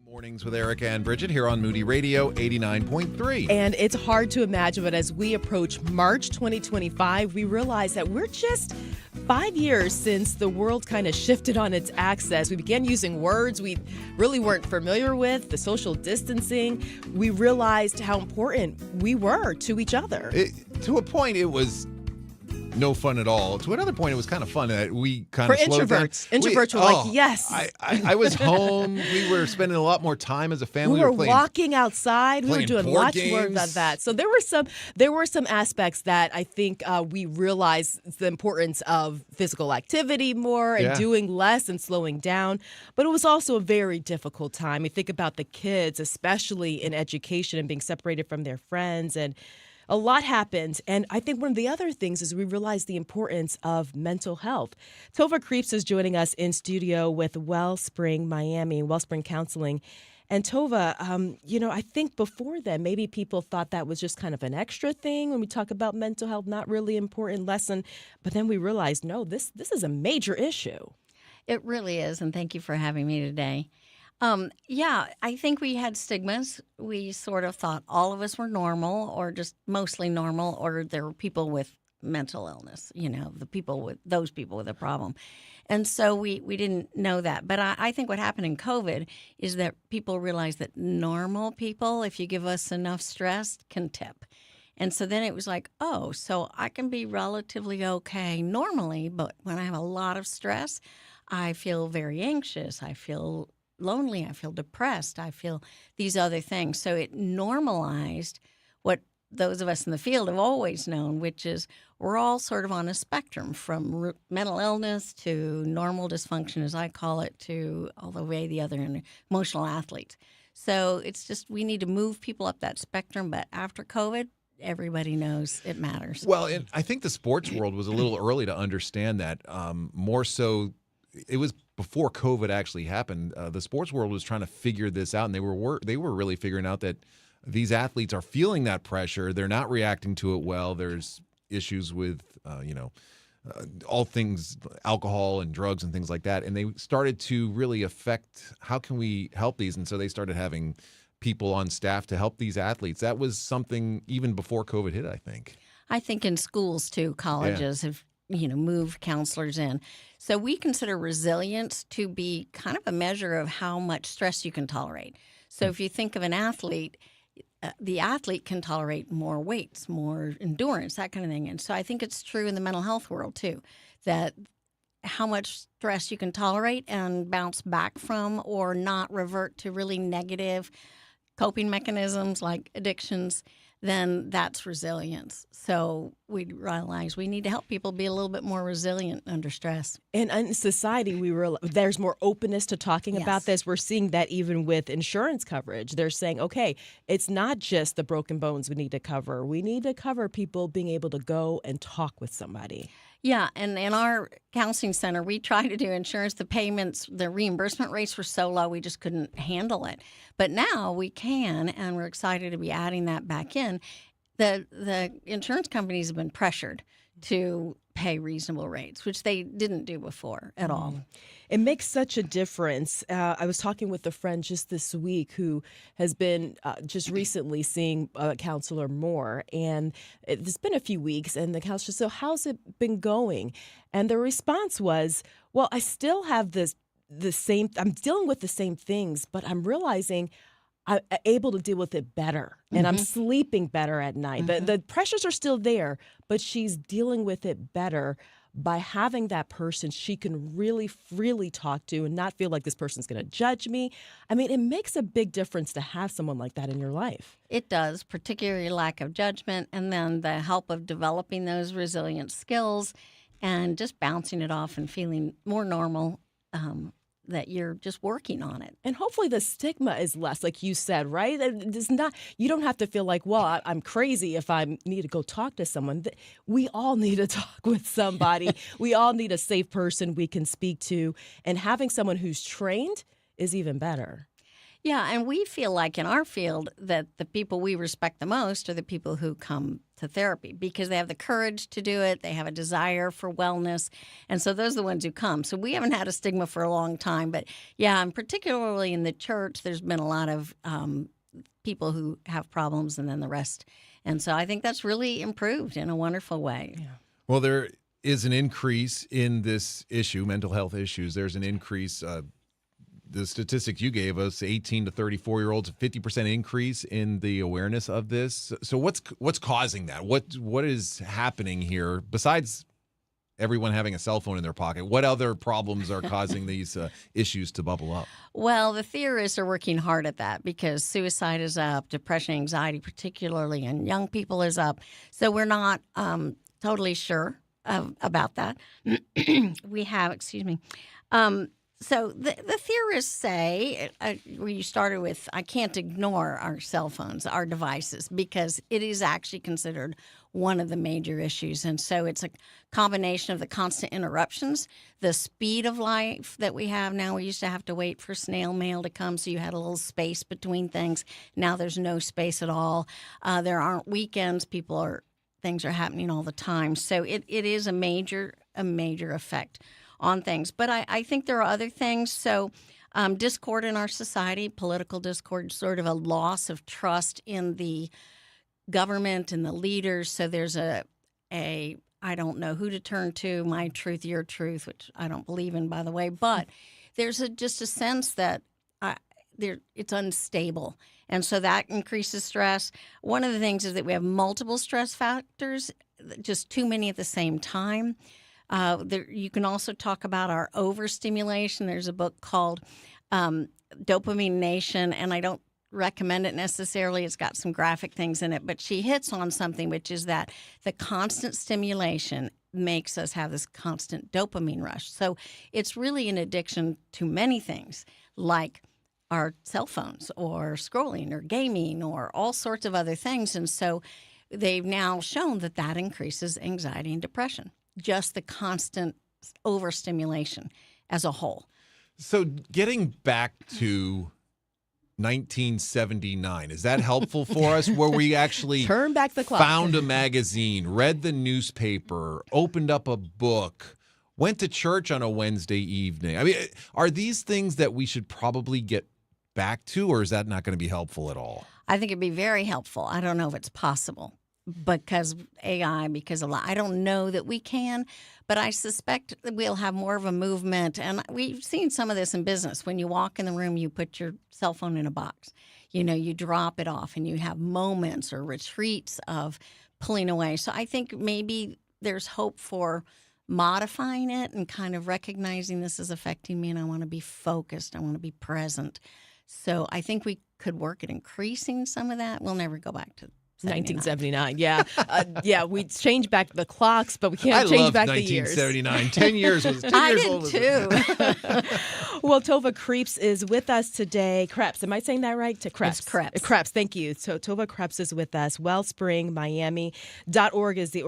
Mornings with Eric and Brigitte here on Moody Radio 89.3. And it's hard to imagine, but as we approach March 2025, we realize that we're just 5 years since the world kind of shifted on its axis. We began using words we really weren't familiar with, the social distancing. We realized how important we were to each other. To a point, it was no fun at all. To another point, it was kind of fun that we kind of slowed down. Introverts were like, yes. I was home. We were spending a lot more time as a family. We were walking outside. We were doing lots more of that. So there were some aspects that I think we realized the importance of physical activity more and doing less and slowing down. But it was also a very difficult time. You think about the kids, especially in education and being separated from their friends, and a lot happened, and I think one of the other things is we realized the importance of mental health. Tova Kreps is joining us in studio with Wellspring Miami, Wellspring Counseling. And Tova, I think before then, maybe people thought that was just kind of an extra thing when we talk about mental health, not really important lesson. But then we realized, no, this is a major issue. It really is, and thank you for having me today. I think we had stigmas. We sort of thought all of us were normal or just mostly normal, or there were people with mental illness, those people with a problem. And so we didn't know that. But I think what happened in COVID is that people realized that normal people, if you give us enough stress, can tip. And so then it was like, oh, so I can be relatively okay normally, but when I have a lot of stress, I feel very anxious. I feel lonely, I feel depressed, I feel these other things. So it normalized what those of us in the field have always known, which is we're all sort of on a spectrum from mental illness to normal dysfunction, as I call it, to all the way the other emotional athletes. So it's just we need to move people up that spectrum. But after COVID, everybody knows it matters. Well, and I think the sports world was a little early to understand that. More so, it was before COVID actually happened. The sports world was trying to figure this out, and they were really figuring out that these athletes are feeling that pressure. They're not reacting to it well. There's issues with, all things alcohol and drugs and things like that. And they started to really affect how can we help these. And so they started having people on staff to help these athletes. That was something even before COVID hit, I think. I think in schools, too, colleges have moved counselors in. So we consider resilience to be kind of a measure of how much stress you can tolerate. So if you think of an athlete, the athlete can tolerate more weights, more endurance, that kind of thing. And so I think it's true in the mental health world, too, that how much stress you can tolerate and bounce back from or not revert to really negative coping mechanisms like addictions, then that's resilience. So we realize we need to help people be a little bit more resilient under stress. And in society, there's more openness to talking about this. We're seeing that even with insurance coverage. They're saying, okay, it's not just the broken bones we need to cover. We need to cover people being able to go and talk with somebody. Yeah, and in our counseling center, we try to do insurance. The payments, the reimbursement rates were so low, we just couldn't handle it. But now we can, and we're excited to be adding that back in. The insurance companies have been pressured to pay reasonable rates, which they didn't do before at all. It makes such a difference. I was talking with a friend just this week who has been just recently seeing a counselor more, and it's been a few weeks, and the counselor said, so how's it been going? And the response was, well, I still have I'm dealing with the same things, but I'm realizing I'm able to deal with it better, and I'm sleeping better at night. The pressures are still there, but she's dealing with it better by having that person she can really freely talk to and not feel like this person's going to judge me. I mean, it makes a big difference to have someone like that in your life. It does, particularly lack of judgment, and then the help of developing those resilient skills and just bouncing it off and feeling more normal. That you're just working on it. And hopefully the stigma is less, like you said, right? You don't have to feel like, well, I'm crazy if I need to go talk to someone. We all need to talk with somebody. We all need a safe person we can speak to. And having someone who's trained is even better. Yeah, and we feel like in our field that the people we respect the most are the people who come to therapy because they have the courage to do it. They have a desire for wellness. And so those are the ones who come. So we haven't had a stigma for a long time. But yeah, and particularly in the church, there's been a lot of people who have problems and then the rest. And so I think that's really improved in a wonderful way. Yeah. Well, there is an increase in this issue, mental health issues. There's an increase. The statistics you gave us, 18 to 34-year-olds, 50% increase in the awareness of this. So what's causing that? What is happening here besides everyone having a cell phone in their pocket? What other problems are causing these issues to bubble up? Well, the theorists are working hard at that because suicide is up, depression, anxiety, particularly in young people, is up. So we're not totally sure about that. We have, so the theorists say, where you started with, I can't ignore our cell phones, our devices, because it is actually considered one of the major issues. And so it's a combination of the constant interruptions, the speed of life that we have now. We used to have to wait for snail mail to come, so you had a little space between things. Now there's no space at all. There aren't weekends. Things are happening all the time. So it is a major effect on things. But I think there are other things. So discord in our society, political discord, sort of a loss of trust in the government and the leaders. So there's a I don't know who to turn to, my truth, your truth, which I don't believe in, by the way. But there's just a sense that it's unstable. And so that increases stress. One of the things is that we have multiple stress factors, just too many at the same time. You can also talk about our overstimulation. There's a book called Dopamine Nation, and I don't recommend it necessarily. It's got some graphic things in it, but she hits on something, which is that the constant stimulation makes us have this constant dopamine rush. So it's really an addiction to many things, like our cell phones or scrolling or gaming or all sorts of other things. And so they've now shown that increases anxiety and depression. Just the constant overstimulation as a whole. So getting back to 1979, is that helpful for us where we actually turn back the clock, found a magazine, read the newspaper, opened up a book, went to church on a Wednesday evening? I mean, are these things that we should probably get back to, or is that not going to be helpful at all? I think it'd be very helpful. I don't know if it's possible. Because AI, I don't know that we can, but I suspect that we'll have more of a movement. And we've seen some of this in business. When you walk in the room, you put your cell phone in a box. You drop it off, and you have moments or retreats of pulling away. So I think maybe there's hope for modifying it and kind of recognizing this is affecting me, and I want to be focused. I want to be present. So I think we could work at increasing some of that. We'll never go back to 1979. Yeah. We changed back the clocks, but we can't change back the years. 1979. 10 years was 10 I years did old. Too. Well, Tova Kreps is with us today. Kreps, am I saying that right? Kreps. It's Kreps. Kreps, thank you. So Tova Kreps is with us. Wellspringmiami.org is the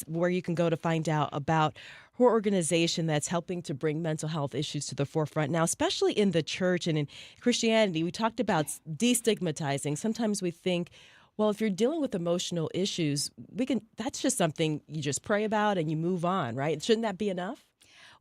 where you can go to find out about her organization that's helping to bring mental health issues to the forefront now, especially in the church and in Christianity. We talked about destigmatizing. Sometimes we think, well, if you're dealing with emotional issues, that's just something you just pray about and you move on, right? Shouldn't that be enough?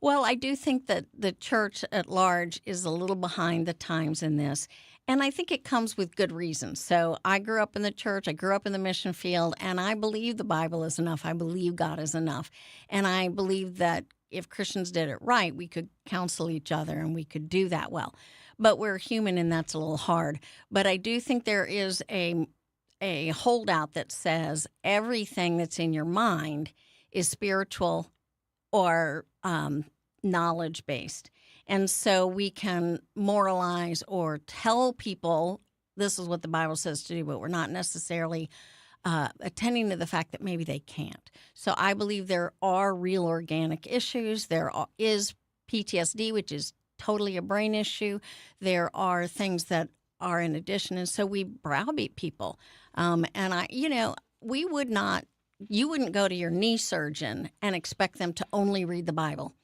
Well, I do think that the church at large is a little behind the times in this. And I think it comes with good reasons. So I grew up in the church. I grew up in the mission field. And I believe the Bible is enough. I believe God is enough. And I believe that if Christians did it right, we could counsel each other and we could do that well. But we're human, and that's a little hard. But I do think there is a holdout that says everything that's in your mind is spiritual or knowledge-based. And so we can moralize or tell people this is what the Bible says to do, but we're not necessarily attending to the fact that maybe they can't. So I believe there are real organic issues. There is PTSD, which is totally a brain issue. There are things that are in addition. And so we browbeat people. You wouldn't go to your knee surgeon and expect them to only read the Bible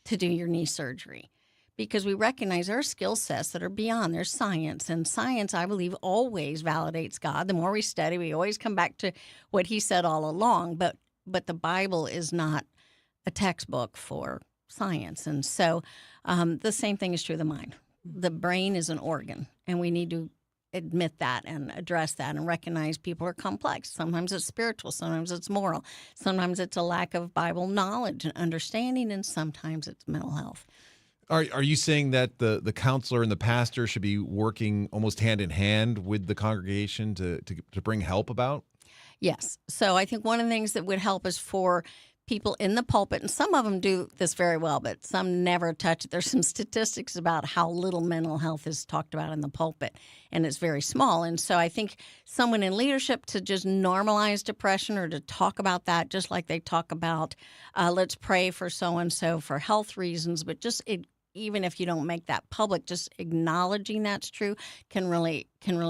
to do your knee surgery. because we recognize there are skill sets that are beyond. There's science, and science, I believe, always validates God. The more we study, we always come back to what he said all along, but the Bible is not a textbook for science. And so the same thing is true of the mind. The brain is an organ, and we need to admit that and address that and recognize people are complex. Sometimes it's spiritual, sometimes it's moral, sometimes it's a lack of Bible knowledge and understanding, and sometimes it's mental health. Are you saying that the counselor and the pastor should be working almost hand in hand with the congregation to bring help about? Yes. So I think one of the things that would help is for people in the pulpit, and some of them do this very well, but some never touch it. There's some statistics about how little mental health is talked about in the pulpit, and it's very small. And so I think someone in leadership to just normalize depression or to talk about that, just like they talk about, let's pray for so-and-so for health reasons, but just even if you don't make that public, just acknowledging that's true can really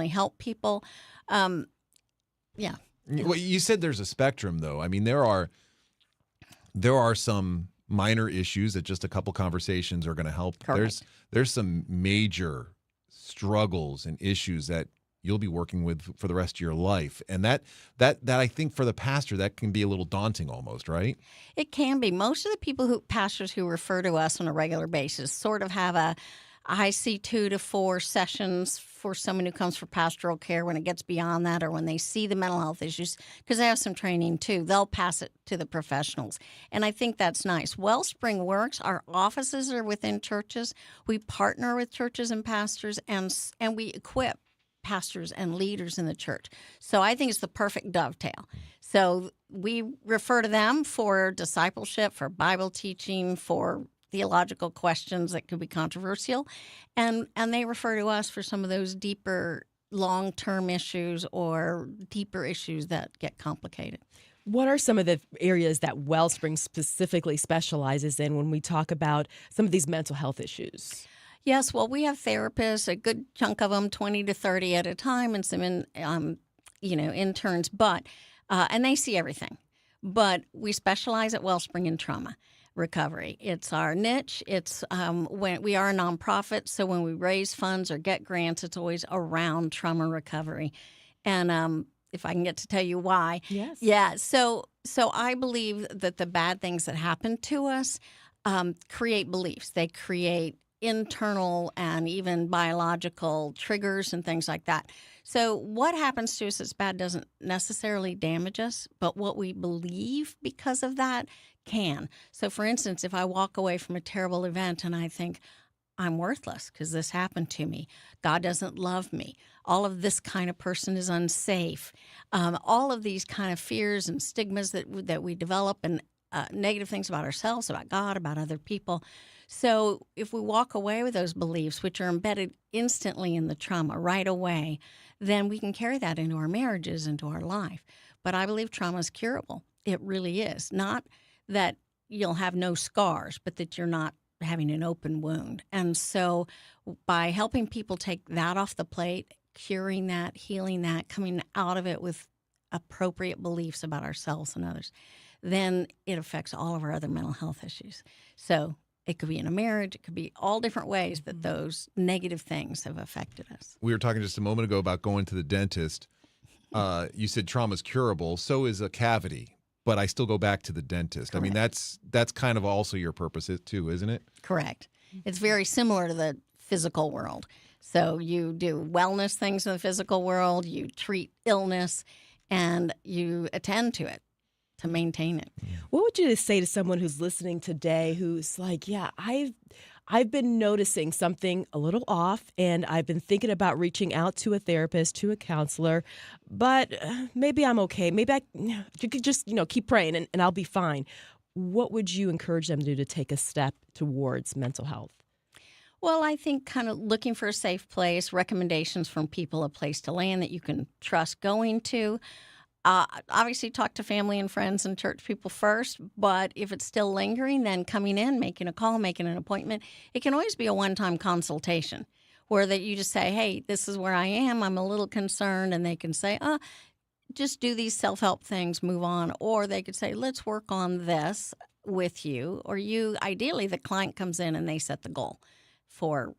help people. Yeah. Well, you said there's a spectrum, though. I mean, there are some minor issues that just a couple conversations are going to help. Correct. There's some major struggles and issues that you'll be working with for the rest of your life, and that I think for the pastor that can be a little daunting, almost, right? It can be. Most of the pastors who refer to us on a regular basis sort of have I see 2 to 4 sessions for someone who comes for pastoral care. When it gets beyond that, or when they see the mental health issues, because they have some training too, they'll pass it to the professionals. And I think that's nice. Wellspring works. Our offices are within churches. We partner with churches and pastors, and we equip pastors and leaders in the church. So I think it's the perfect dovetail. So we refer to them for discipleship, for Bible teaching, for theological questions that could be controversial, and they refer to us for some of those deeper long-term issues or deeper issues that get complicated. What are some of the areas that Wellspring specifically specializes in when we talk about some of these mental health issues? Yes, well, we have therapists, a good chunk of them, 20 to 30 at a time, and some interns, but and they see everything. But we specialize at Wellspring in trauma recovery. It's our niche. It's when we are a nonprofit, so when we raise funds or get grants, it's always around trauma recovery. And if I can get to tell you why. Yes. Yeah. So I believe that the bad things that happen to us create beliefs. They create internal and even biological triggers and things like that. So what happens to us that's bad doesn't necessarily damage us, but what we believe because of that can. So for instance, if I walk away from a terrible event and I think, I'm worthless because this happened to me, God doesn't love me, all of this kind of person is unsafe, all of these kind of fears and stigmas that we develop, and negative things about ourselves, about God, about other people. So if we walk away with those beliefs, which are embedded instantly in the trauma right away, then we can carry that into our marriages, into our life. But I believe trauma is curable. It really is. Not that you'll have no scars, but that you're not having an open wound. And so by helping people take that off the plate, curing that, healing that, coming out of it with appropriate beliefs about ourselves and others, then it affects all of our other mental health issues. So it could be in a marriage. It could be all different ways that those negative things have affected us. We were talking just a moment ago about going to the dentist. You said trauma is curable. So is a cavity. But I still go back to the dentist. Correct. I mean, that's kind of also your purpose too, isn't it? Correct. It's very similar to the physical world. So you do wellness things in the physical world. You treat illness, and you attend to it to maintain it. What would you say to someone who's listening today who's like, yeah, I've been noticing something a little off, and I've been thinking about reaching out to a therapist, to a counselor, but maybe I'm okay. Maybe you could just, keep praying and I'll be fine. What would you encourage them to do to take a step towards mental health? Well, I think kind of looking for a safe place, recommendations from people, a place to land that you can trust going to. Obviously, talk to family and friends and church people first, but if it's still lingering, then coming in, making a call, making an appointment. It can always be a one-time consultation where that you just say, hey, this is where I am. I'm a little concerned, and they can say, just do these self-help things, move on. Or they could say, let's work on this with you. Or ideally, the client comes in and they set the goal. for,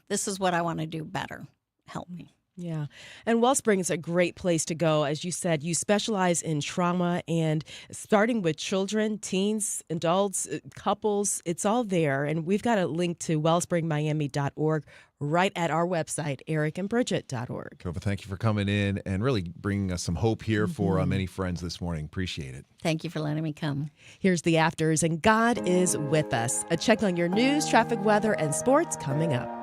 this is what I want to do better. Help me. Yeah. And Wellspring is a great place to go. As you said, you specialize in trauma, and starting with children, teens, adults, couples, it's all there. And we've got a link to wellspringmiami.org right at our website, ericandbrigitte.org. Tova, thank you for coming in and really bringing us some hope here for many friends this morning. Appreciate it. Thank you for letting me come. Here's the afters, and God is with us. A check on your news, traffic, weather, and sports coming up.